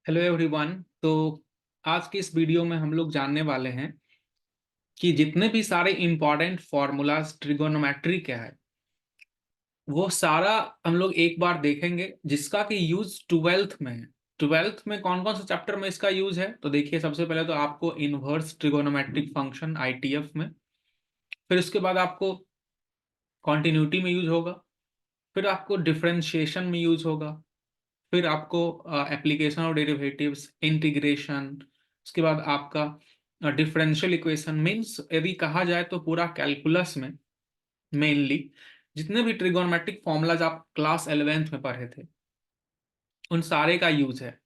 Hello everyone. तो आज की इस वीडियो में हम लोग जानने वाले हैं कि जितने भी सारे इंपॉर्टेंट फॉर्मूलाज ट्रिगोनोमेट्री क्या है वो सारा हम लोग एक बार देखेंगे, जिसका कि यूज ट्वेल्थ में है। ट्वेल्थ में कौन कौन से चैप्टर में इसका यूज है, तो देखिए सबसे पहले तो आपको इनवर्स ट्रिगोनोमेट्रिक फंक्शन आईटीएफ में, फिर उसके बाद आपको कॉन्टिन्यूटी में यूज होगा, फिर आपको डिफरेंशिएशन में यूज होगा, फिर आपको एप्लीकेशन ऑफ डेरिवेटिव्स, इंटीग्रेशन, उसके बाद आपका डिफरेंशियल इक्वेशन। मीन्स यदि कहा जाए तो पूरा कैलकुलस में मेनली जितने भी ट्रिगोनोमेट्रिक फॉर्मूलाज आप क्लास 11th में पढ़े थे उन सारे का यूज है।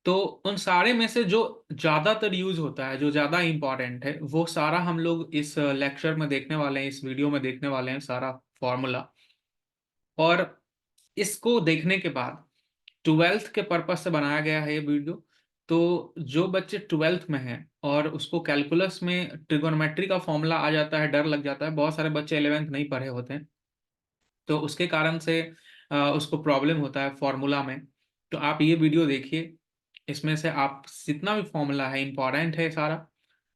तो उन सारे में से जो ज्यादातर यूज होता है, जो ज्यादा इंपॉर्टेंट है, वो सारा हम लोग इस लेक्चर में देखने वाले हैं, इस वीडियो में देखने वाले हैं सारा फॉर्मूला। और इसको देखने के बाद ट्वेल्थ के पर्पज से बनाया गया है ये वीडियो। तो जो बच्चे ट्वेल्थ में हैं और उसको कैलकुलस में ट्रिगोनोमेट्री का फॉर्मूला आ जाता है, डर लग जाता है, बहुत सारे बच्चे 11th नहीं पढ़े होते हैं, तो उसके कारण से उसको प्रॉब्लम होता है फॉर्मूला में। तो आप ये वीडियो देखिए, इसमें से आप जितना भी फॉर्मूला है इंपॉर्टेंट है सारा,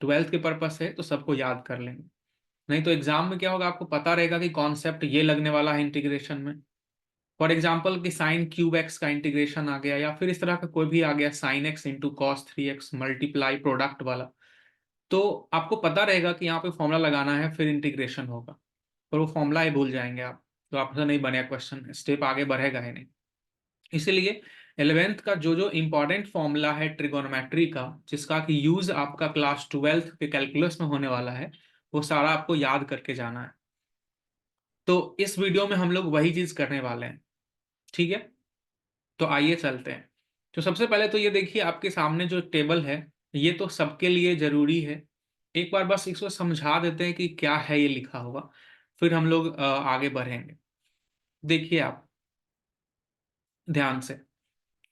ट्वेल्थ के पर्पज से, तो सबको याद कर लेंगे। नहीं तो एग्जाम में क्या होगा, आपको पता रहेगा कि कॉन्सेप्ट ये लगने वाला है इंटीग्रेशन में। फॉर एग्जाम्पल कि साइन क्यूब एक्स का इंटीग्रेशन आ गया, या फिर इस तरह का कोई भी आ गया, sine x into cos 3x multiply product वाला, तो आपको पता रहेगा कि यहाँ पे फॉर्मूला लगाना है, फिर इंटीग्रेशन होगा। पर वो फॉर्मूला ही भूल जाएंगे आप, तो आपसे नहीं बनेगा क्वेश्चन, स्टेप आगे बढ़ेगा ही नहीं। इसीलिए 11th का जो जो इंपॉर्टेंट फॉर्मूला है ट्रिगोनोमेट्री का, जिसका कि यूज आपका क्लास 12th के कैलकुलस में होने वाला है, वो सारा आपको याद करके जाना है। तो इस वीडियो में हम लोग वही चीज करने वाले हैं, ठीक है। तो आइए चलते हैं। तो सबसे पहले तो ये देखिए, आपके सामने जो टेबल है ये तो सबके लिए जरूरी है। एक बार बस इसको समझा देते हैं कि क्या है ये लिखा हुआ, फिर हम लोग आगे बढ़ेंगे। देखिए आप ध्यान से,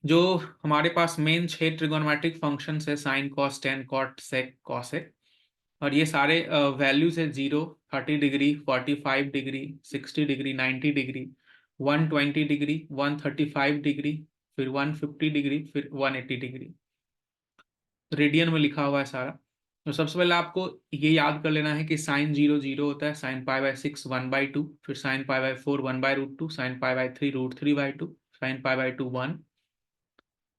जो हमारे पास मेन 6 ट्रिगोनोमेट्रिक फंक्शन है, sine cos tan cot sec cosec, और ये सारे वैल्यूज है 0, 30 degree, 45 degree, 60 degree, 90 degree, 120 degree, 135 degree, फिर 150 डिग्री, फिर 180 डिग्री। रेडियन में लिखा हुआ है सारा। तो सबसे पहले आपको ये याद कर लेना है कि साइन 0 0 होता है, साइन पाई/6 1/2, फिर साइन पाई/4 1/√2, साइन पाई/3 √3/2, साइन पाई/2 1।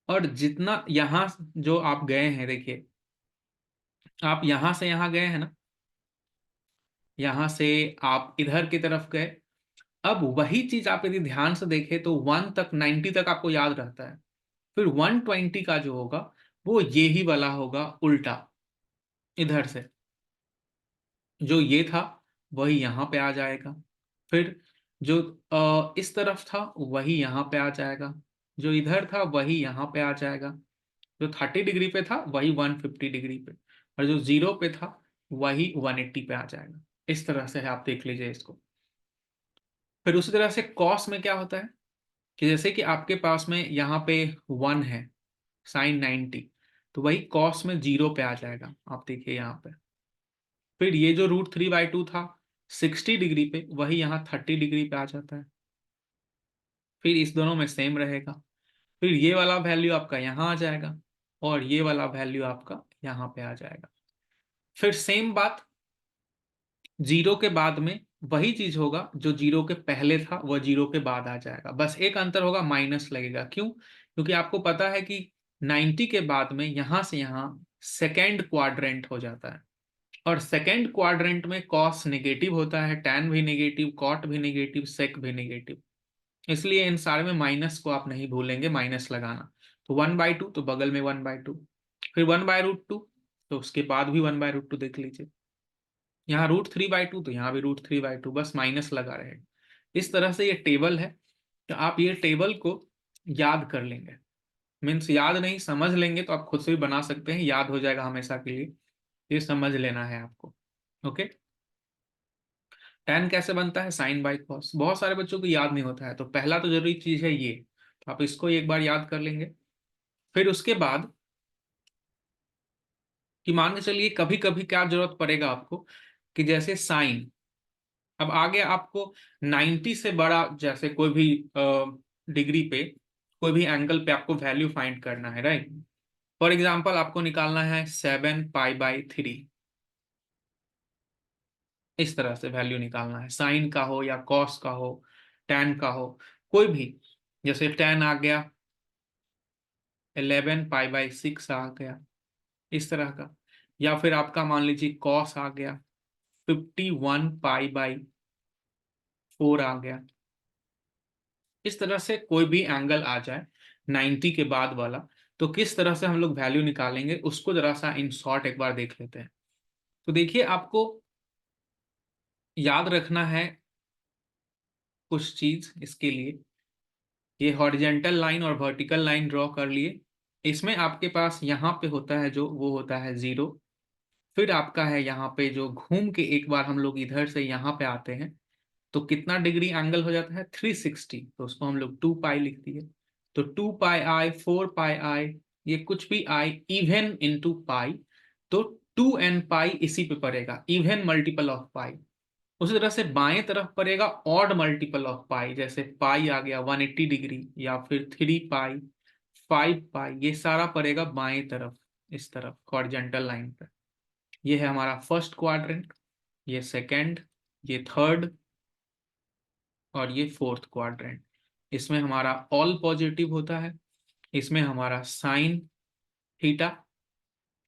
और जितना यहाँ जो आप गए हैं, देखिए आप यहाँ से यहाँ गए हैं ना, यहाँ से आप इधर की तरफ गए। अब वही चीज आप यदि ध्यान से देखें तो 1 तक 90 तक आपको याद रहता है, फिर 120 का जो होगा वो ये ही वाला होगा उल्टा। इधर से जो ये था वही यहाँ पे आ जाएगा, फिर जो इस तरफ था वही यहाँ पे आ जाएगा, जो इधर था वही यहाँ पे आ जाएगा, जो 30 डिग्री पे था वही 150 डिग्री पे, और जो 0 पे था वही 180 पे आ जाएगा। इस तरह से है, आप देख लीजिए इसको। फिर उसी तरह से कॉस में क्या होता है कि जैसे कि आपके पास में यहाँ पे 1 है, साइन 90, तो वही कॉस में 0 पे आ जाएगा, आप देखिए यहाँ पे। फिर ये जो √3/2 था 60 डिग्री पे, वही यहाँ 30 डिग्री पे आ जाता है, फिर इस दोनों में सेम रहेगा। फिर ये वाला वैल्यू आपका यहाँ आ जाएगा, और ये वाला वैल्यू आपका यहाँ पे आ जाएगा। फिर सेम बात 0 के बाद में वही चीज होगा, जो 0 के पहले था वह 0 के बाद आ जाएगा, बस एक अंतर होगा, माइनस लगेगा। क्यों? क्योंकि आपको पता है कि 90 के बाद में यहां से यहां सेकेंड क्वाड्रेंट हो जाता है, और सेकेंड क्वाड्रेंट में कॉस नेगेटिव होता है, टैन भी नेगेटिव, कॉट भी नेगेटिव, सेक भी नेगेटिव। इसलिए इन सारे में माइनस को आप नहीं भूलेंगे, माइनस लगाना। तो 1/2 तो बगल में 1/2, फिर 1/√2, तो उसके बाद भी 1/√2 देख लीजिए। यहाँ √3/2 तो यहाँ भी √3/2, बस माइनस लगा रहेगा। इस तरह से ये टेबल है। तो आप ये टेबल को याद कर लेंगे, मीन्स याद नहीं, समझ लेंगे, तो आप खुद से भी बना सकते हैं, याद हो जाएगा हमेशा के लिए। ये समझ लेना है आपको। ओके। tan कैसे बनता है, साइन बाई कॉस, बहुत सारे बच्चों को याद नहीं होता है, तो पहला तो जरूरी चीज है ये, तो आप इसको एक बार याद कर लेंगे। फिर उसके बाद कि मान के चलिए कभी कभी क्या जरूरत पड़ेगा आपको, कि जैसे साइन, अब आगे आपको 90 से बड़ा जैसे कोई भी डिग्री पे कोई भी एंगल पे आपको वैल्यू फाइंड करना है, राइट। फॉर एग्जाम्पल आपको निकालना है 7 पाई/3, इस तरह से वैल्यू निकालना है, साइन का हो या कॉस का हो, टैन का हो, कोई भी। जैसे टैन आ गया 11 पाई/6 आ गया, इस तरह का। या फिर आपका मान लीजिए कॉस आ गया 51 पाई/4 आ गया। इस तरह से कोई भी एंगल आ जाए 90 के बाद वाला, तो किस तरह से हम लोग वैल्यू निकालेंगे उसको जरा सा इन शॉर्ट एक बार देख लेते हैं। तो देखिए, आपको याद रखना है कुछ चीज इसके लिए। ये हॉरिजेंटल लाइन और वर्टिकल लाइन ड्रॉ कर लिए। इसमें आपके पास यहाँ पे होता है जो, वो होता है 0। फिर आपका है यहाँ पे जो घूम के एक बार हम लोग इधर से यहाँ पे आते हैं, तो कितना डिग्री एंगल हो जाता है 360, तो उसको हम लोग 2 पाई लिख दिए। तो 2 पाई आई, 4 पाई आई, ये कुछ भी आई इवन इंटू पाई, तो 2n पाई इसी पे पड़ेगा, इवन मल्टीपल ऑफ पाई। उसी तरह से बाएं तरफ पड़ेगा ऑड मल्टीपल ऑफ पाई, जैसे पाई आ गया 180 डिग्री, या फिर 3 पाई, 5 पाई, ये सारा पड़ेगा बाएं तरफ, इस तरफ हॉरिजॉन्टल लाइन पर। ये है हमारा फर्स्ट क्वाड्रेंट, ये सेकंड, ये थर्ड, और ये फोर्थ क्वाड्रेंट। इसमें हमारा ऑल पॉजिटिव होता है। इसमें हमारा साइन थीटा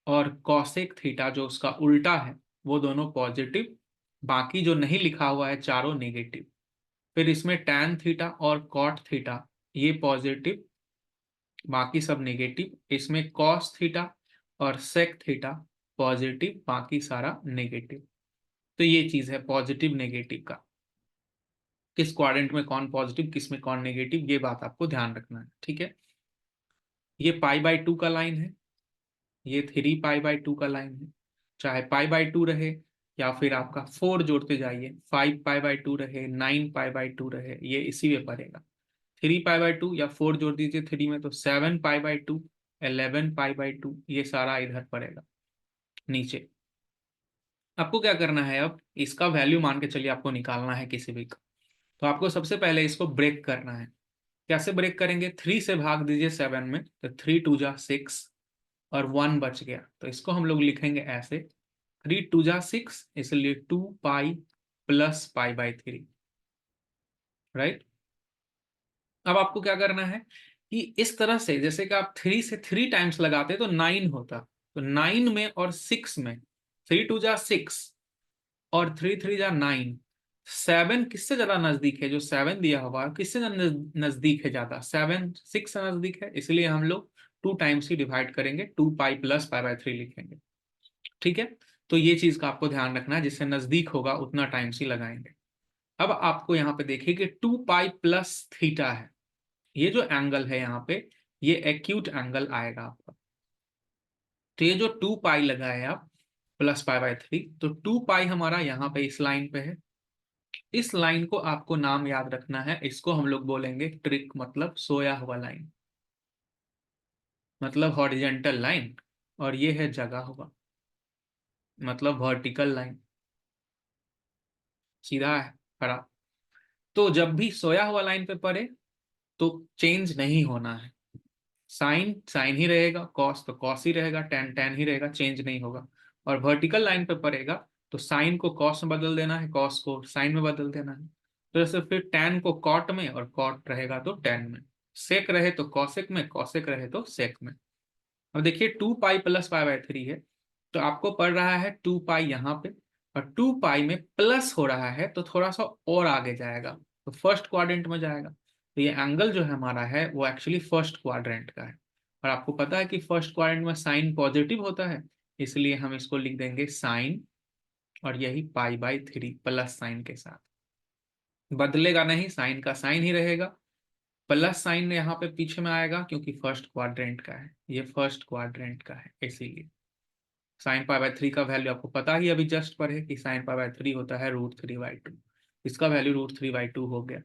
और कॉसेक थीटा जो उसका उल्टा है, वो दोनों पॉजिटिव। बाकी जो नहीं लिखा हुआ है चारों नेगेटिव। फिर इसमें टैन थीटा और कॉट थीटा, ये पॉजिटिव, बाकी सब नेगेटिव। इसमें कॉस थीटा और सेक थीटा पॉजिटिव, बाकी सारा नेगेटिव। तो ये चीज है पॉजिटिव नेगेटिव का, किस क्वाड्रेंट में कौन पॉजिटिव किस में कौन नेगेटिव, ये बात आपको ध्यान रखना है, ठीक है। ये पाई/2 का लाइन है, ये 3 पाई/2 का लाइन है। चाहे पाई/2 रहे या फिर आपका 4 जोड़ते जाइए, 5 पाई/2 रहे, 9 पाई/2 रहे, ये इसी में पड़ेगा। 3 पाई/2 या 4 जोड़ दीजिए 3 में, तो 7 पाई/2, 11 पाई/2, ये सारा इधर पड़ेगा नीचे। आपको क्या करना है, अब इसका वैल्यू मान के चलिए आपको निकालना है किसी भी का। तो आपको सबसे पहले इसको ब्रेक करना है। कैसे ब्रेक करेंगे, 3 से भाग दीजिए 7 में, तो 3 2 जा 6 और 1 बच गया, तो इसको हम लोग लिखेंगे ऐसे, 3 2 जा 6, इसलिए 2 पाई प्लस पाई/3, राइट। अब आपको क्या करना है कि इस तरह से, जैसे कि आप 3 से 3 टाइम्स लगाते तो 9 होता, तो 9 में और 6 में, 3 2 जा 6 और 3 3 जा 9, 7 किससे ज्यादा नजदीक है, जो 7 दिया हुआ है किससे नजदीक है ज्यादा, 7 6 से नजदीक है, इसलिए हम लोग 2 टाइम्स ही डिवाइड करेंगे, 2 पाई प्लस पाई/3 लिखेंगे, ठीक है। तो ये चीज का आपको ध्यान रखना है, जिससे नजदीक होगा उतना टाइम्स ही लगाएंगे। अब आपको यहाँ पे देखिए कि 2 पाई प्लस थीटा है, ये जो एंगल है यहाँ पे, ये एक्यूट एंगल आएगा आपका। तो ये जो 2 पाई लगाए आप प्लस पाई/3, तो 2 पाई हमारा यहाँ पे इस लाइन पे है। इस लाइन को आपको नाम याद रखना है, इसको हम लोग बोलेंगे ट्रिक, मतलब सोया हुआ लाइन, मतलब हॉरिजेंटल लाइन। और ये है जगह हुआ, मतलब वर्टिकल लाइन, सीधा है, खड़ा। तो जब भी सोया हुआ लाइन पे पड़े तो चेंज नहीं होना है, साइन साइन ही रहेगा, कॉस तो कॉस ही रहेगा, टैन टैन ही रहेगा, चेंज नहीं होगा। और वर्टिकल लाइन पे पड़ेगा तो साइन को कॉस में बदल देना है, कॉस को साइन में बदल देना है। तो जैसे फिर टैन को कॉट में, और कॉट रहेगा तो टैन में, सेक रहे तो कॉसेक में, कॉसेक रहे तो सेक में। अब देखिए 2 पाई प्लस पाई/3 है, तो आपको पड़ रहा है 2 पाई यहाँ पे, और 2 पाई में प्लस हो रहा है तो थोड़ा सा और आगे जाएगा, तो फर्स्ट क्वाड्रेंट में जाएगा। तो ये एंगल जो है हमारा है वो एक्चुअली फर्स्ट क्वाड्रेंट का है। और आपको पता है कि फर्स्ट क्वाड्रेंट में साइन पॉजिटिव होता है, इसलिए हम इसको लिख देंगे साइन, और यही पाई/3 प्लस साइन के साथ, बदलेगा नहीं, साइन का साइन ही रहेगा। प्लस साइन यहाँ पे पीछे में आएगा क्योंकि फर्स्ट क्वाड्रेंट का है, ये फर्स्ट क्वाड्रेंट का है, इसीलिए साइन पाई/3 का वैल्यू आपको पता ही अभी जस्ट पर है कि साइन पाई/3 होता है √3/2। इसका वैल्यू √3/2 हो गया।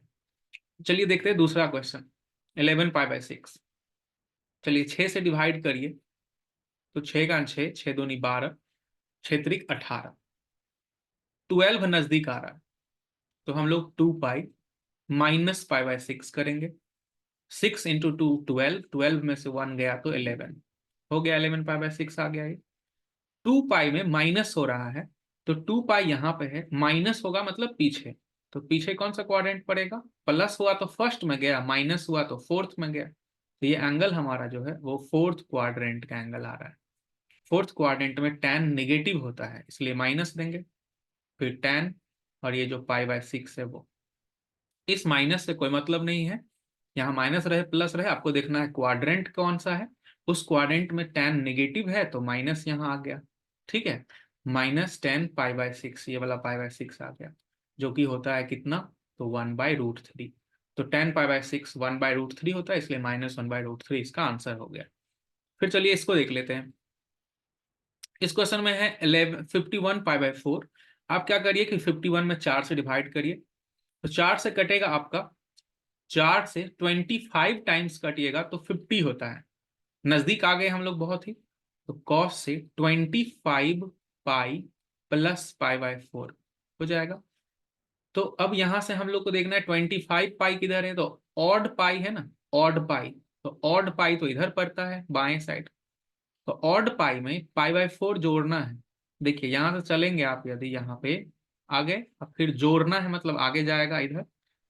चलिए देखते हैं दूसरा क्वेश्चन, 11 पाई/6। चलिए 6 से डिवाइड करिए, तो 6 का 6, 6 दूनी 12, 6 त्रिक 18, 12 नजदीक आ रहा है, तो हम लोग 2 पाई माइनस पाई/6 करेंगे। 6 इंटू 2 12, 12 में से 1 गया तो 11 हो गया, 11 पाई/6 आ गया ये। 2 पाई में माइनस हो रहा है, तो 2 पाई यहाँ पे है, माइनस होगा मतलब पीछे, तो पीछे कौन सा क्वाड्रेंट पड़ेगा? प्लस हुआ तो फर्स्ट में गया, माइनस हुआ तो फोर्थ में गया, तो ये एंगल हमारा जो है वो फोर्थ क्वाड्रेंट का एंगल आ रहा है। फोर्थ क्वाड्रेंट में tan नेगेटिव होता है, इसलिए माइनस देंगे, फिर tan, और ये जो पाई/6 है वो, इस माइनस से कोई मतलब नहीं है, यहाँ माइनस रहे प्लस रहे, आपको देखना है क्वाड्रेंट कौन सा है। उस क्वाड्रेंट में tan नेगेटिव है तो माइनस यहाँ आ गया, ठीक है, -10 पाई/6, ये वाला पाई/6 आ गया, जो कि होता है कितना? तो 1/√3। तो 10 पाई/6 1/√3 होता है, इसलिए -1/√3 इसका आंसर हो गया। फिर चलिए इसको देख लेते हैं। इस क्वेश्चन में है 51 पाई/4। आप क्या करिए कि 51 में 4 से डिवाइड करिए, तो 4 से कटेगा आपका, 4 से 25 टाइम्स कटिएगा तो 50 होता है। नजदीक आ गए हम लोग बहुत ही, तो कॉस से 25 पाई प्लस पाई/4 हो जाएगा। तो अब यहां से हम लोग को देखना है 25 पाई किधर है, तो ऑड पाई है ना, ऑड पाई, तो ऑड पाई तो इधर पड़ता है बाएं साइड, तो ऑड पाई में पाई/4 जोड़ना है। देखिए यहां से चलेंगे आप, यदि यहाँ पे आ गए, अब फिर जोड़ना है मतलब आगे जाएगा इधर,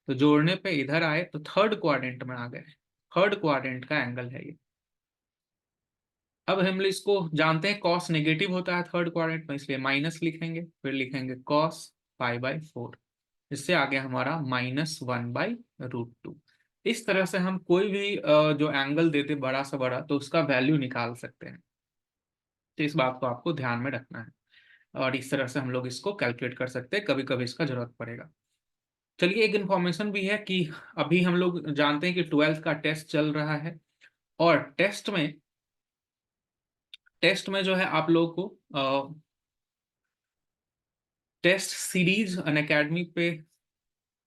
तो जोड़ने पे इधर आए तो थर्ड क्वाड्रेंट में आ गए, थर्ड क्वाड्रेंट का एंगल है ये। अब हम लोग इसको जानते हैं कॉस नेगेटिव होता है थर्ड क्वाड्रेंट में, इसलिए माइनस लिखेंगे, फिर लिखेंगे कॉस पाई/4, इससे आ गया हमारा -1/√2। इस तरह से हम कोई भी जो एंगल देते बड़ा से बड़ा, तो उसका वैल्यू निकाल सकते हैं, तो इस बात को आपको ध्यान में रखना है, और इस तरह से हम लोग इसको कैलकुलेट कर सकते हैं, कभी कभी इसका जरूरत पड़ेगा। चलिए एक इन्फॉर्मेशन भी है कि अभी हम लोग जानते हैं कि 12th का टेस्ट चल रहा है, और टेस्ट में जो है आप लोग को टेस्ट सीरीज अनअकैडमी पे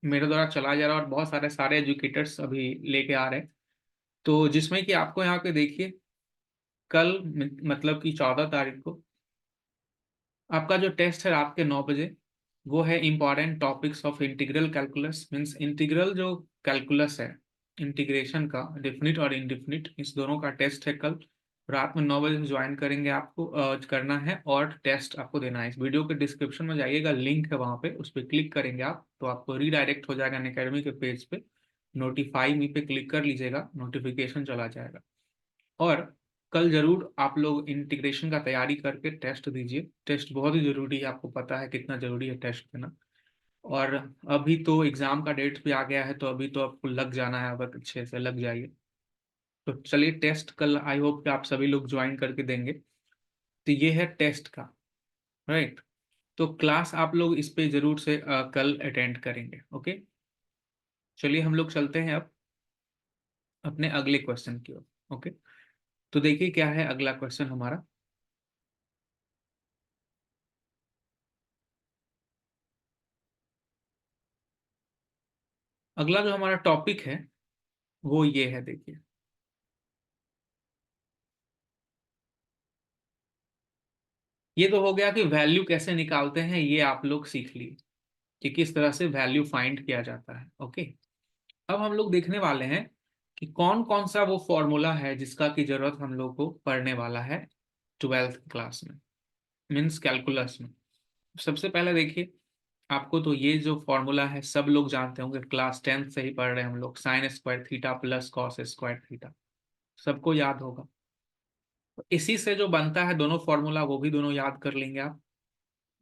मेरे द्वारा चलाया जा रहा है, और बहुत सारे एजुकेटर्स अभी लेके आ रहे हैं, तो जिसमें कि आपको यहाँ पे देखिए कल मतलब कि 14 तारीख को आपका जो टेस्ट है रात के 9 बजे, वो है important topics of integral calculus, means integral जो कैलकुलस है, इंटीग्रेशन का डेफिनिट और इनडेफिनिट, इस दोनों का टेस्ट है कल रात में 9 बजे से ज्वाइन करेंगे, आपको करना है और टेस्ट आपको देना है। इस वीडियो के डिस्क्रिप्शन में जाइएगा, लिंक है वहाँ पे, उस पर क्लिक करेंगे आप तो आपको रीडायरेक्ट हो जाएगा अनअकैडमी के पेज पे, नोटिफाई मी पे क्लिक कर लीजिएगा, नोटिफिकेशन चला जाएगा। और कल जरूर आप लोग इंटीग्रेशन का तैयारी करके टेस्ट दीजिए, टेस्ट बहुत ही जरूरी है, आपको पता है कितना जरूरी है टेस्ट देना। और अभी तो एग्जाम का डेट भी आ गया है, तो अभी तो आपको लग जाना है, अब अच्छे से लग जाइए। तो चलिए टेस्ट कल आई होप कि आप सभी लोग ज्वाइन करके देंगे। तो ये है टेस्ट का, राइट। तो क्लास आप लोग इस पे जरूर से कल अटेंड करेंगे, ओके। चलिए हम लोग चलते हैं अब अपने अगले क्वेश्चन की ओर, ओके। तो देखिए क्या है अगला क्वेश्चन हमारा। अगला जो हमारा टॉपिक है वो ये है, देखिए ये तो हो गया कि वैल्यू कैसे निकालते हैं, ये आप लोग सीख लिए कि किस तरह से वैल्यू फाइंड किया जाता है, ओके। अब हम लोग देखने वाले हैं कि कौन कौन सा वो फॉर्मूला है जिसका की जरूरत हम लोग को पढ़ने वाला है 12th क्लास में, मीन्स कैलकुलस में। सबसे पहले देखिए, आपको तो ये जो फॉर्मूला है सब लोग जानते होंगे, क्लास 10th से ही पढ़ रहे हैं हम लोग, sine square theta plus cos square theta, सबको याद होगा। तो इसी से जो बनता है दोनों फॉर्मूला, वो भी दोनों याद कर लेंगे आप।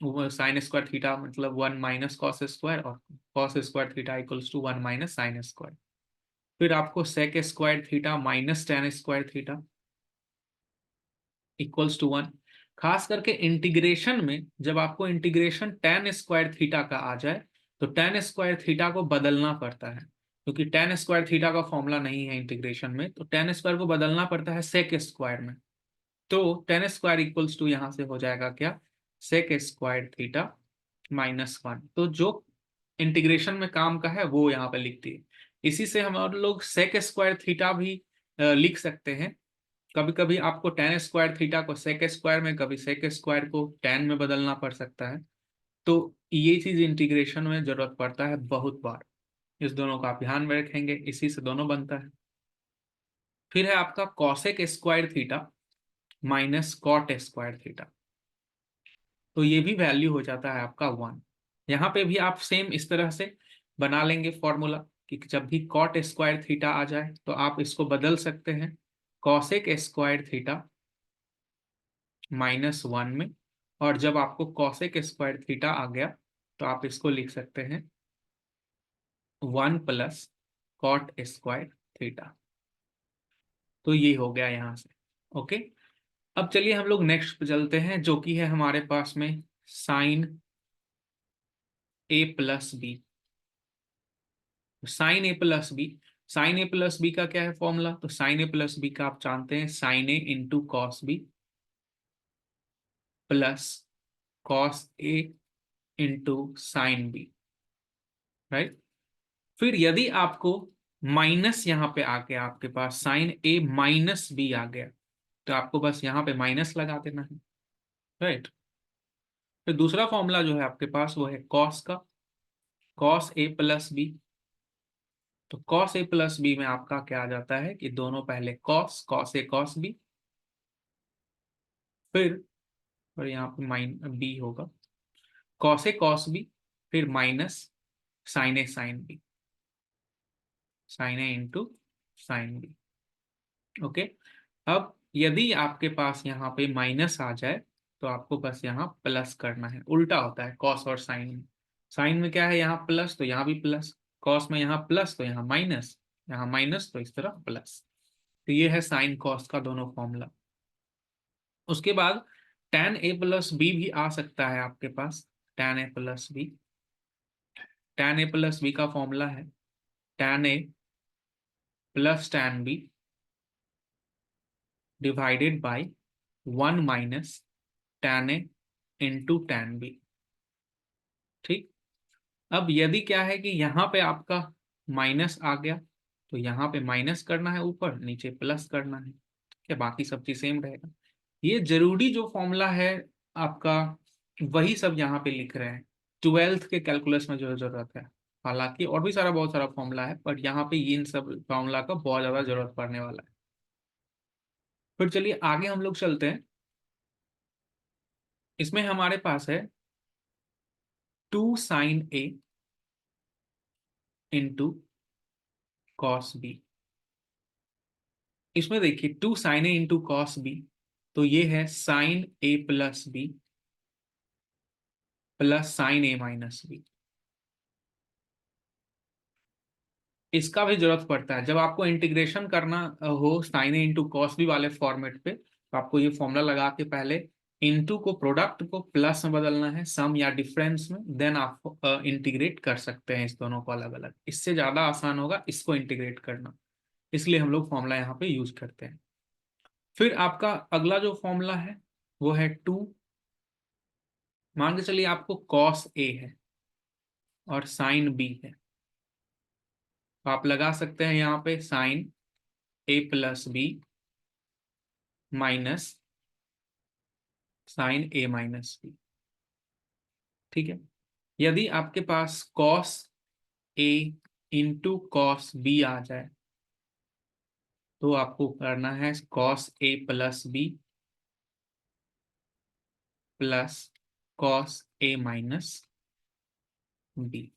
साइन स्क्वायर थीटा मतलब 1 - cos स्क्वायर, और cos square theta equals to 1 - sin square. फिर आपको sec square theta minus tan square theta equals to 1। खास करके इंटीग्रेशन में जब आपको इंटीग्रेशन टेन स्क्वायर थीटा का आ जाए, तो टेन स्क्वायर थीटा को बदलना पड़ता है, क्योंकि टेन स्क्वायर थीटा का फॉर्मूला नहीं है इंटीग्रेशन में, तो टेन स्क्वायर को बदलना पड़ता है सेक स्क्वायर में। तो टेन स्क्वायर इक्वल्स टू यहाँ से हो जाएगा क्या, सेक स्क्वायर थीटा -1। तो जो इंटीग्रेशन में काम का है वो यहाँ पे लिखती है। इसी से हम और लोग सेक स्क्वायर थीटा भी लिख सकते हैं। कभी कभी आपको टेन स्क्वायर थीटा को सेक स्क्वायर में, कभी सेक स्क्वायर को टेन में बदलना पड़ सकता है। तो ये चीज इंटीग्रेशन में जरूरत पड़ता है बहुत बार, इस दोनों का आप ध्यान में रखेंगे, इसी से दोनों बनता है। फिर है आपका cosec square theta minus cot square theta, तो ये भी वैल्यू हो जाता है आपका 1। यहाँ पे भी आप सेम इस तरह से बना लेंगे फॉर्मूला कि जब भी कॉट स्क्वायर थीटा आ जाए तो आप इसको बदल सकते हैं कॉसेक स्क्वायर थीटा -1 में, और जब आपको कॉसेक स्क्वायर थीटा आ गया तो आप इसको लिख सकते हैं 1 प्लस कॉट स्क्वायर थीटा। तो ये हो गया यहाँ से। ओके, अब चलिए हम लोग नेक्स्ट पे चलते हैं, जो कि है हमारे पास में sign A plus B. Sign A plus B, sign A plus B का क्या है फॉर्मूला? तो साइन ए प्लस बी का आप जानते हैं sine A into cos B plus cos A into sine B, right. फिर यदि आपको माइनस यहाँ पे आ गया, आपके पास साइन ए माइनस बी आ गया, तो आपको बस यहाँ पे माइनस लगा देना है, राइट। फिर दूसरा फॉर्मूला जो है आपके पास वो है कॉस का, कॉस ए प्लस बी। तो कॉस ए प्लस बी में आपका क्या आ जाता है कि दोनों पहले cos, cos A cos B, फिर और यहाँ पे माइन बी होगा कॉस ए कॉस बी, फिर minus sign A sine B, sign A into sine B. Okay, अब यदि आपके पास यहाँ पे माइनस आ जाए तो आपको बस यहाँ प्लस करना है। उल्टा होता है कॉस और साइन में। साइन में क्या है, यहाँ प्लस तो यहाँ भी प्लस, कॉस में यहाँ प्लस तो यहाँ माइनस, यहाँ माइनस तो इस तरफ प्लस। तो ये है साइन कॉस का दोनों फॉर्मूला। उसके बाद tan ए प्लस बी भी आ सकता है आपके पास, tan A plus B. tan A plus B का फॉर्मूला है tan A plus tan B divided by 1 minus tan A into tan B. ठीक, अब यदि क्या है कि यहाँ पे आपका माइनस आ गया तो यहाँ पे माइनस करना है, ऊपर नीचे प्लस करना है, ठीक है, बाकी सब चीज सेम रहेगा। ये जरूरी जो फॉर्मूला है आपका, वही सब यहाँ पे लिख रहे हैं। 12th के कैलकुलस में जो जरूरत है, हालांकि और भी सारा बहुत सारा फॉर्मूला है, पर यहाँ पे इन सब फॉर्मूला का बहुत ज्यादा जरूरत पड़ने वाला है। फिर चलिए आगे हम लोग चलते हैं। इसमें हमारे पास है 2 sign A into cos B. इसमें देखिए 2 sign A into cos B, तो ये है sine A plus B plus sign A minus B. इसका भी जरूरत पड़ता है जब आपको इंटीग्रेशन करना हो sign A into cos B वाले फॉर्मेट पे, तो आपको ये फॉर्मूला लगा के पहले इंटू को, प्रोडक्ट को प्लस में बदलना है, सम या डिफरेंस में, देन आप इंटीग्रेट कर सकते हैं इस दोनों को अलग अलग। इससे ज्यादा आसान होगा इसको इंटीग्रेट करना, इसलिए हम लोग फॉर्मूला यहाँ पे यूज करते हैं। फिर आपका अगला जो फॉर्मूला है वो है 2, मान के चलिए आपको कॉस ए है और साइन बी है, तो आप लगा सकते हैं यहाँ पे sign A plus B minus sign A minus B. ठीक है, यदि आपके पास cos A into cos B आ जाए तो आपको करना है cos A plus B plus cos A minus B.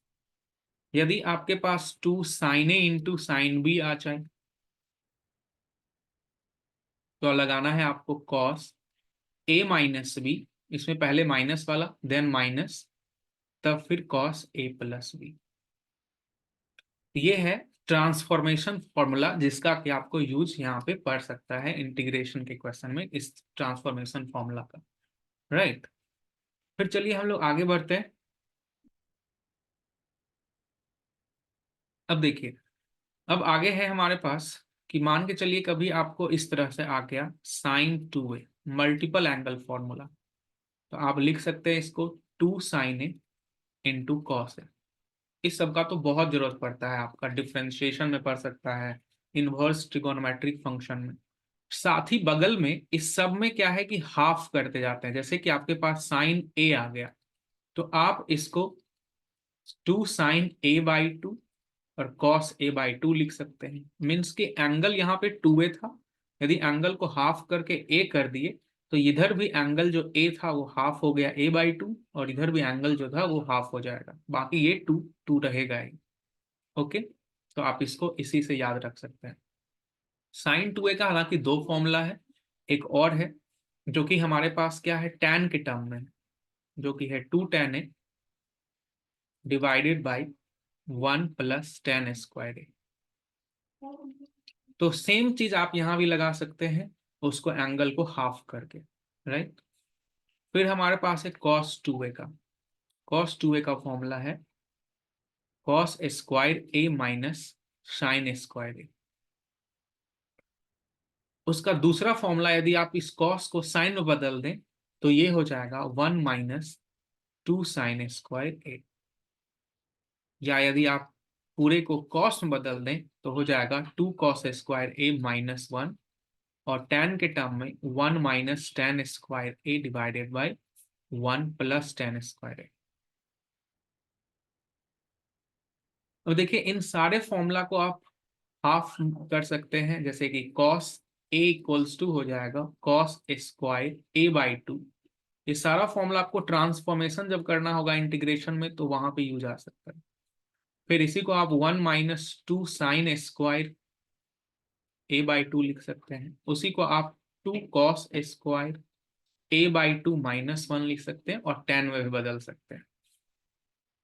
यदि आपके पास 2 sign A into sine B आ जाए तो लगाना है आपको कॉस ए माइनस बी, इसमें पहले माइनस वाला देन माइनस, तब फिर कॉस ए प्लस बी। ये है ट्रांसफॉर्मेशन फॉर्मूला जिसका कि आपको यूज यहाँ पे पड़ सकता है इंटीग्रेशन के क्वेश्चन में, इस ट्रांसफॉर्मेशन फॉर्मूला का, राइट। फिर चलिए हम लोग आगे बढ़ते हैं। अब देखिए, अब आगे है हमारे पास कि मान के चलिए कभी आपको इस तरह से आ गया sign 2a, multiple angle formula, तो आप लिख सकते हैं इसको 2 sign A into cos A. इस सब का तो बहुत जरूरत पड़ता है, आपका डिफरेंशिएशन में पड़ सकता है, इनवर्स ट्रिगोनोमेट्रिक फंक्शन में। साथ ही बगल में इस सब में क्या है कि हाफ करते जाते हैं, जैसे कि आपके पास साइन ए आ गया तो आप इसको 2 साइन ए बाई 2 और cos a बाई 2 लिख सकते हैं। मीन्स कि एंगल यहाँ पे 2a था, यदि एंगल को हाफ करके a कर दिए तो इधर भी एंगल जो a था वो हाफ हो गया a बाई 2, और इधर भी एंगल जो था वो हाफ हो जाएगा, बाकी ये 2 2 रहेगा ही। ओके, तो आप इसको इसी से याद रख सकते हैं। साइन 2a का हालांकि दो फॉर्मूला है, एक और है जो कि हमारे पास क्या है, tan के टर्म में, जो कि है 2 tan a divided by 1 plus tan square a। तो सेम चीज आप यहां भी लगा सकते हैं, उसको एंगल को हाफ करके, राइट। फिर हमारे पास है cos 2a का। cos 2a का फॉर्मूला है cos square a minus sine square a। उसका दूसरा फॉर्मूला यदि आप इस cos को साइन में बदल दें तो ये हो जाएगा 1 माइनस 2 साइन स्क्वायर a। या यदि आप पूरे को cos में बदल दें तो हो जाएगा 2 cos स्क्वायर a माइनस 1, और tan के टर्म में 1 minus tan square a divided by 1 plus tan square a। अब देखिए इन सारे फॉर्मूला को आप हाफ कर सकते हैं, जैसे कि cos a इक्वल्स टू हो जाएगा cos स्क्वायर a बाई 2। ये सारा फॉर्मूला आपको ट्रांसफॉर्मेशन जब करना होगा इंटीग्रेशन में तो वहां पे यूज आ सकता है। फिर इसी को आप 1 minus 2 sine square a by 2 लिख सकते हैं। उसी को आप 2 cos square a by 2 minus 1 लिख सकते हैं, और tan में भी बदल सकते हैं।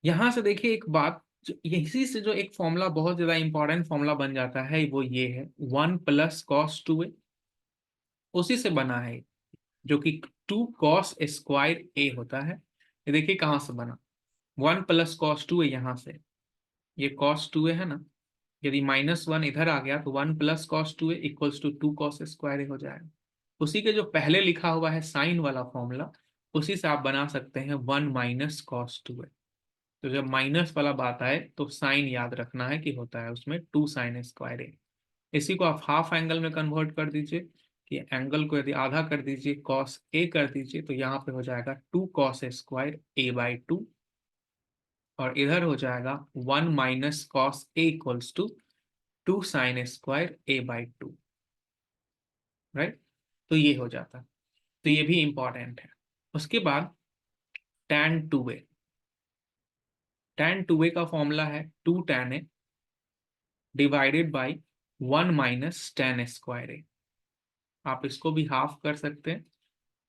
यहां से देखिए एक बात, इसी से जो एक फॉर्मूला बहुत ज्यादा इंपॉर्टेंट फॉर्मूला बन जाता है वो ये है 1 प्लस कॉस 2a, उसी से बना है, जो कि 2 cos स्क्वायर a होता है। ये देखिए कहाँ से बना, 1 प्लस कॉस 2a यहाँ से, ये cos 2a है ना, यदि माइनस 1 इधर आ गया तो 1 plus cos 2a equals to 2 cos square a हो जाएगा। उसी के जो पहले लिखा हुआ है साइन वाला फॉर्मूला, उसी से आप बना सकते हैं 1 माइनस कॉस 2a। तो जब माइनस वाला बात आए तो साइन याद रखना है कि होता है उसमें 2 साइन स्क्वायर ए। इसी को आप हाफ एंगल में कन्वर्ट कर दीजिए, कि एंगल को यदि आधा कर दीजिए कॉस ए कर दीजिए तो यहाँ पे हो जाएगा 2 कॉस स्क्वायर ए बाई 2, और इधर हो जाएगा 1 minus cos A equals to 2 sine square A by 2, right. तो ये हो जाता है, तो ये भी इंपॉर्टेंट है। उसके बाद tan 2a, tan 2a का फॉर्मूला है 2 tan a divided by 1 minus tan square A. आप इसको भी हाफ कर सकते हैं।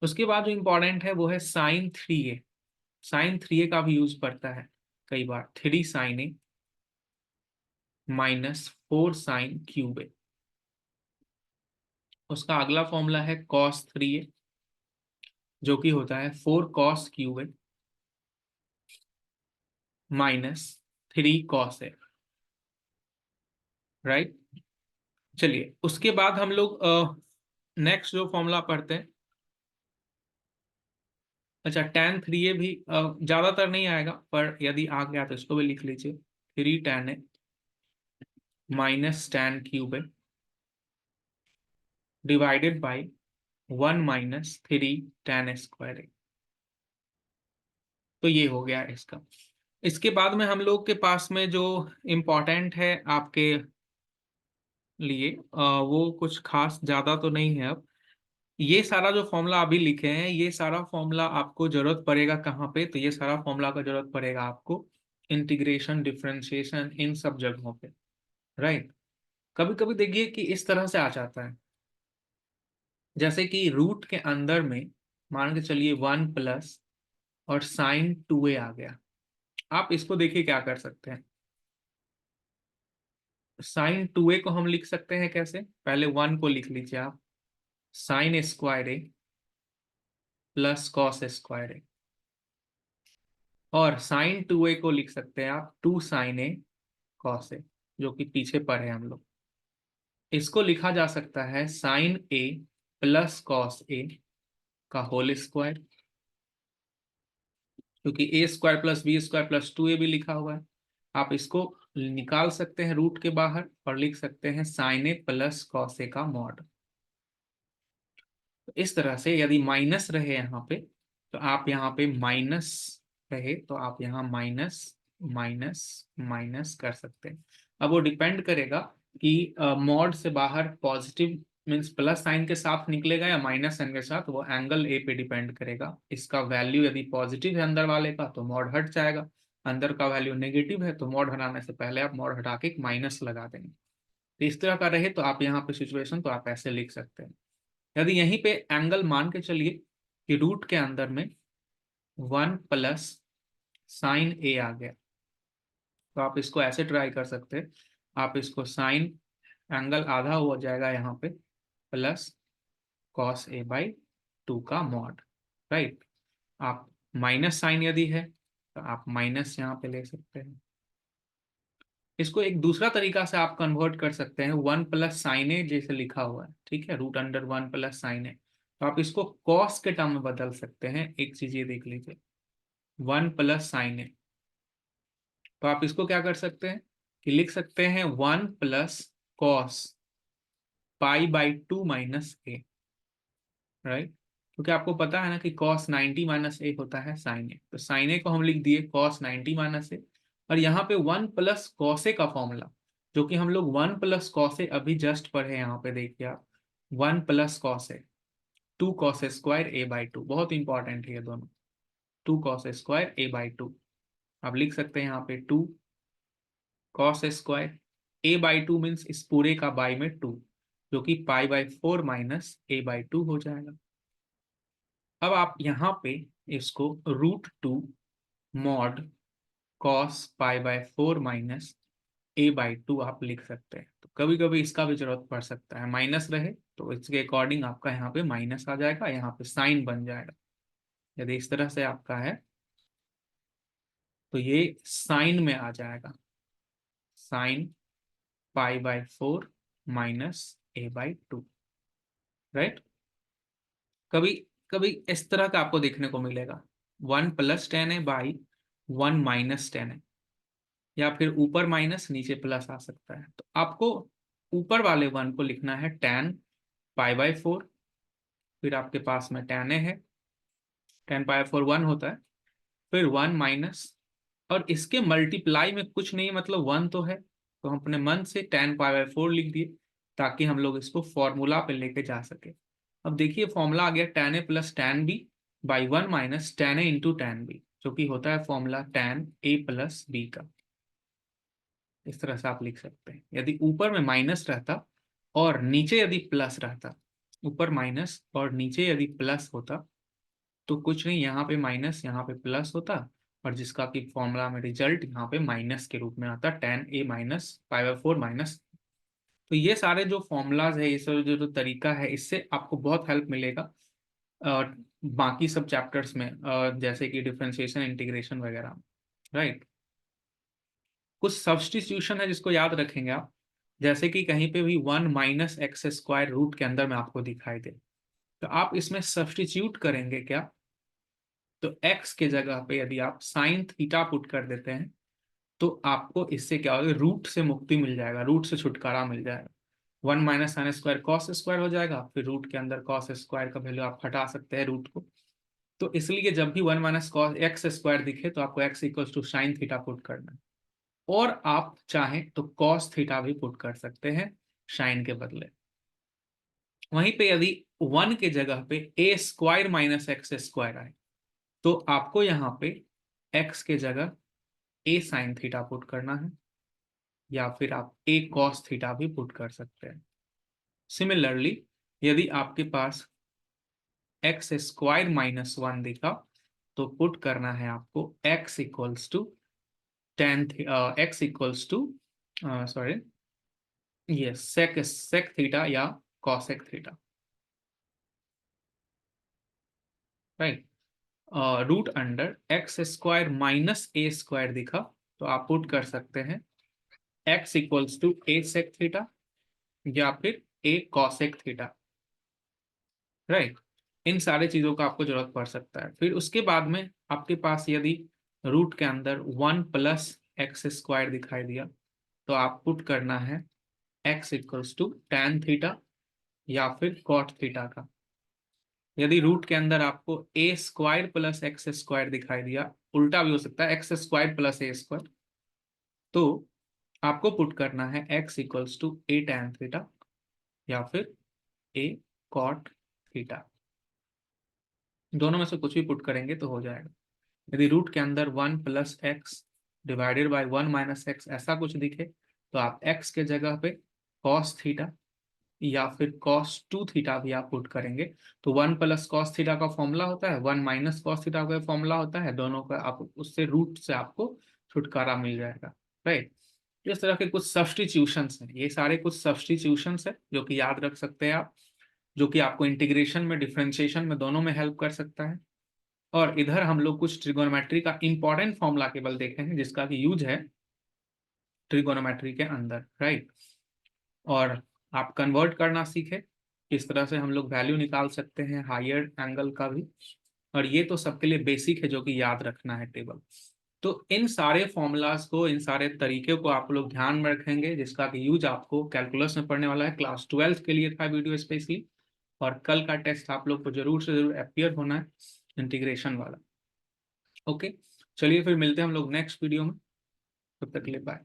उसके बाद जो इंपॉर्टेंट है वो है साइन 3a। साइन 3a का भी यूज पड़ता है कई बार, 3 sign A minus 4 sine cube ए। उसका अगला फॉर्मूला है cos 3a, जो कि होता है 4 cos क्यूब ए माइनस 3 cos ए, राइट। चलिए उसके बाद हम लोग नेक्स्ट जो फॉर्मूला पढ़ते हैं, अच्छा tan 3a भी ज्यादातर नहीं आएगा, पर यदि आ गया तो इसको भी लिख लीजिए, 3 tan A minus tan cube A divided by 1 minus 3 tan square A. तो ये हो गया इसका। इसके बाद में हम लोग के पास में जो इम्पोर्टेंट है आपके लिए, वो कुछ खास ज्यादा तो नहीं है। अब ये सारा जो फॉर्मूला अभी लिखे हैं, ये सारा फॉर्मूला आपको जरूरत पड़ेगा कहाँ पे, तो ये सारा फॉर्मूला का जरूरत पड़ेगा आपको इंटीग्रेशन, डिफरेंशिएशन, इन सब जगहों पे, राइट। कभी कभी देखिए कि इस तरह से आ जाता है, जैसे कि रूट के अंदर में मान के चलिए 1 प्लस और साइन 2a आ गया। आप इसको देखिए क्या कर सकते हैं, साइन 2a को हम लिख सकते हैं कैसे, पहले 1 को लिख लीजिए आप, साइन स्क्वायर ए प्लस कॉस स्क्वायर ए, और साइन 2a को लिख सकते हैं आप 2 साइन ए कॉस ए, जो कि पीछे पढ़े हम लोग। इसको लिखा जा सकता है sine A plus cos A का होल स्क्वायर, क्योंकि A square plus B square plus 2a भी लिखा हुआ है। आप इसको निकाल सकते हैं रूट के बाहर और लिख सकते हैं sine A plus cos A का मॉड। तो इस तरह से यदि माइनस रहे यहाँ पे तो आप यहाँ पे माइनस रहे तो आप यहाँ माइनस माइनस माइनस कर सकते हैं। अब वो डिपेंड करेगा कि मॉड से बाहर पॉजिटिव मीन्स प्लस साइन के साथ निकलेगा या माइनस साइन के साथ, वो एंगल ए पे डिपेंड करेगा। इसका वैल्यू यदि पॉजिटिव है अंदर वाले का तो मॉड हट जाएगा, अंदर का वैल्यू नेगेटिव है तो मॉड हटाने से पहले आप मॉड हटा के एक माइनस लगा देंगे। तो इस तरह का रहे तो आप यहाँ पे सिचुएशन तो आप ऐसे लिख सकते हैं। यदि यहीं पे एंगल मान के चलिए कि रूट के अंदर में 1 प्लस साइन ए आ गया, तो आप इसको ऐसे ट्राई कर सकते हैं। आप इसको साइन एंगल आधा हो जाएगा यहाँ पे प्लस कॉस ए बाई 2 का मॉड, राइट। आप माइनस साइन यदि है तो आप माइनस यहाँ पे ले सकते हैं। इसको एक दूसरा तरीका से आप कन्वर्ट कर सकते हैं, 1 प्लस साइन ए जैसे लिखा हुआ है, ठीक है, रूट अंडर 1 प्लस साइन ए, तो आप इसको कॉस के टर्म में बदल सकते हैं। एक चीज ये देख लीजिए, 1 प्लस साइन ए, तो आप इसको क्या कर सकते हैं कि लिख सकते हैं 1 plus cos pi by 2 minus A, right. क्योंकि आपको पता है ना कि cos 90 माइनस ए होता है साइन ए, तो साइन ए को हम लिख दिए cos 90 माइनस ए, और यहाँ पे 1 प्लस कॉस ए का फॉर्मूला, जो कि हम लोग 1 प्लस कॉस ए अभी जस्ट पढ़े, यहाँ पे देखिए आप 1 plus cos A 2 cos square A by 2, बहुत इंपॉर्टेंट है ये दोनों, 2 कॉस स्क्वायर ए बाई 2। आप लिख सकते हैं यहाँ पे 2 cos square A by 2 means इस पूरे का बाई में 2, जो कि pi by 4 minus A by 2 हो जाएगा। अब आप यहाँ पे इसको √2 mod cos pi by 4 minus A by 2 आप लिख सकते हैं। तो कभी कभी इसका भी जरूरत पड़ सकता है, माइनस रहे तो इसके अकॉर्डिंग आपका यहाँ पे माइनस आ जाएगा, यहाँ पे साइन बन जाएगा। यदि इस तरह से आपका है तो ये साइन में आ जाएगा, sine pi by 4 minus A by 2, right. कभी कभी इस तरह का आपको देखने को मिलेगा, 1 plus tan A by 1 minus tan A, या फिर ऊपर माइनस नीचे प्लस आ सकता है। तो आपको ऊपर वाले 1 को लिखना है tan पाई बाई 4, फिर आपके पास में tan ए है, tan पाई 4 1 होता है, फिर 1 माइनस, और इसके मल्टीप्लाई में कुछ नहीं है, मतलब 1 तो है, तो हम अपने मन से tan पाई बाई 4 लिख दिए ताकि हम लोग इसको फॉर्मूला पे लेके जा सके। अब देखिए फॉर्मूला आ गया tan A plus tan B by 1 minus tan A into tan B, जो कि होता है formula tan A plus B का। इस तरह से आप लिख सकते हैं। यदि ऊपर में माइनस रहता और नीचे यदि प्लस रहता, ऊपर माइनस और नीचे यदि प्लस होता तो कुछ नहीं, यहाँ पे माइनस यहाँ पे प्लस होता, और जिसका कि फॉर्मूला में रिजल्ट यहाँ पे माइनस के रूप में आता, tan A minus pi by 4 minus. तो ये सारे जो फॉर्मूलाज है, ये सब जो तरीका है, इससे आपको बहुत हेल्प मिलेगा और बाकी सब चैप्टर्स में, जैसे कि डिफरेंशिएशन इंटीग्रेशन वगैरह, राइट। कुछ सब्स्टिट्यूशन है जिसको याद रखेंगे आप, जैसे कि कहीं पे भी 1 माइनस एक्स स्क्वायर रूट के अंदर में आपको दिखाई दे, तो आप इसमें सब्स्टिट्यूट करेंगे क्या, तो x के जगह पे यदि आप साइन थीटा पुट कर देते हैं तो आपको इससे क्या होगा, रूट से मुक्ति मिल जाएगा, रूट से छुटकारा मिल जाएगा। 1 minus sine square cos square हो जाएगा, फिर रूट के अंदर कॉस स्क्वायर का वैल्यू आप हटा सकते हैं रूट को। तो इसलिए जब भी 1 माइनस कॉस एक्स स्क्वायर दिखे तो आपको x equal to sine theta put करना है, और आप चाहें तो कॉस थीटा भी पुट कर सकते हैं साइन के बदले। वहीं पे यदि 1 के जगह पे ए स्क्वायर माइनस एक्स स्क्वायर आए तो आपको यहाँ पे x के जगह ए साइन थीटा पुट करना है, या फिर आप ए कॉस थीटा भी पुट कर सकते हैं। सिमिलरली यदि आपके पास एक्स स्क्वायर माइनस 1 दिखा तो पुट करना है आपको x equals to tan, x equals to sorry ये सेक थीटा या cosec theta, right. Root under x square minus A square दिखा तो आप पुट कर सकते हैं x equals to A sec theta या फिर ए कॉसेक थीटा, राइट। इन सारे चीजों का आपको जरूरत पड़ सकता है। फिर उसके बाद में आपके पास यदि रूट के अंदर 1 प्लस एक्स स्क्वायर दिखाई दिया तो आप पुट करना है x equals to tan theta या फिर कॉट थीटा का। यदि रूट के अंदर आपको A square plus x square दिखाई दिया, उल्टा भी हो सकता है, x square plus A square, तो आपको पुट करना है x equals to a tan theta या फिर a cot थीटा, दोनों में से कुछ भी पुट करेंगे तो हो जाएगा। यदि रूट के अंदर 1 plus x divided by 1 minus x ऐसा कुछ दिखे तो आप x के जगह पे cos थीटा या फिर cos 2 थीटा भी आप पुट करेंगे। तो 1 प्लस कॉस थीटा का फॉर्मूला होता है, 1 माइनस कॉस थीटा का फॉर्मूला होता है, दोनों का आप उससे रूट से आपको छुटकारा मिल जाएगा, राइट। इस तरह के कुछ सब्स्टिट्यूशंस हैं, ये सारे कुछ सब्स्टिट्यूशंस है जो कि याद रख सकते हैं आप, जो कि आपको इंटीग्रेशन में, डिफरेंशिएशन में, दोनों में हेल्प कर सकता है। और इधर हम लोग कुछ ट्रिगोनोमेट्री का इंपॉर्टेंट फॉर्मूला केवल देखे हैं जिसका कि यूज है ट्रिगोनोमेट्री के अंदर, राइट। और आप कन्वर्ट करना सीखे, किस तरह से हम लोग वैल्यू निकाल सकते हैं हायर एंगल का भी, और ये तो सबके लिए बेसिक है जो कि याद रखना है टेबल। तो इन सारे फॉर्मूलाज को, इन सारे तरीके को आप लोग ध्यान में रखेंगे, जिसका कि यूज आपको कैलकुलस में पढ़ने वाला है। क्लास 12 के लिए था वीडियो स्पेशली, और कल का टेस्ट आप लोग को जरूर से जरूर अपियर होना है इंटीग्रेशन वाला। ओके, चलिए फिर मिलते हैं हम लोग नेक्स्ट वीडियो में, तब तक के लिए बाय।